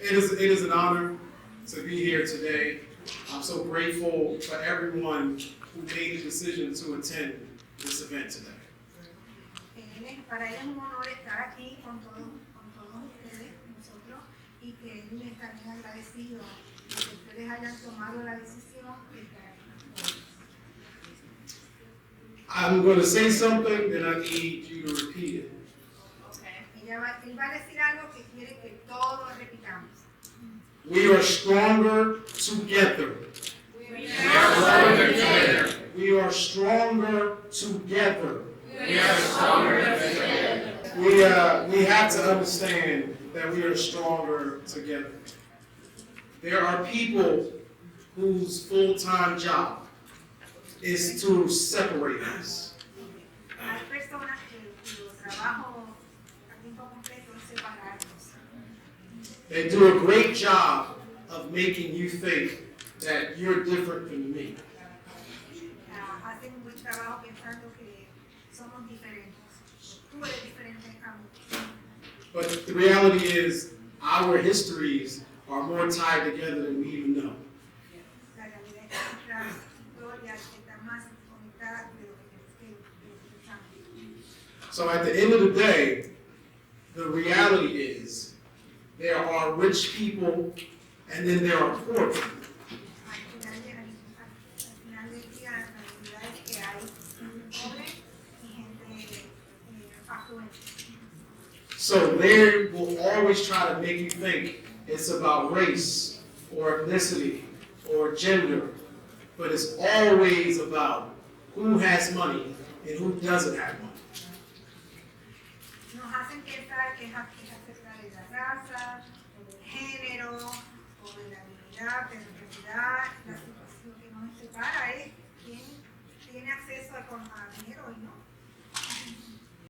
It is an honor to be here today. I'm so grateful for everyone who made the decision to attend this event today. Para ella es un honor estar aquí con todos ustedes, nosotros, y que él está bien agradecido de que ustedes hayan tomado la decisión de estar aquí. I'm going to say something, then I need you to repeat it. Él va a decir algo que quiere que todos repitamos. We are stronger together. We are stronger together. We are stronger together. We are stronger together. We have to understand that we are stronger together. There are people whose full-time job is to separate us. Hay personas cuyo trabajo a tiempo completo es separarnos. They do a great job of making you think that you're different than me. Hacen un buen trabajo pensando que somos diferentes. Tú eres diferente a mí. But the reality is, our histories are more tied together than we even know. La realidad es que nuestras historias están más conectadas de lo que pensamos. So at the end of the day, the reality is, there are rich people and then there are poor people. Al final del día, la realidad es que hay pobres y gente afluente. So they will always try to make you think it's about race or ethnicity or gender, but it's always about who has money and who doesn't have money. Nos hacen pensar que es acerca de la raza, o del género, o de la habilidad, pero en realidad la situación que nos separa es quién tiene acceso a dinero y no.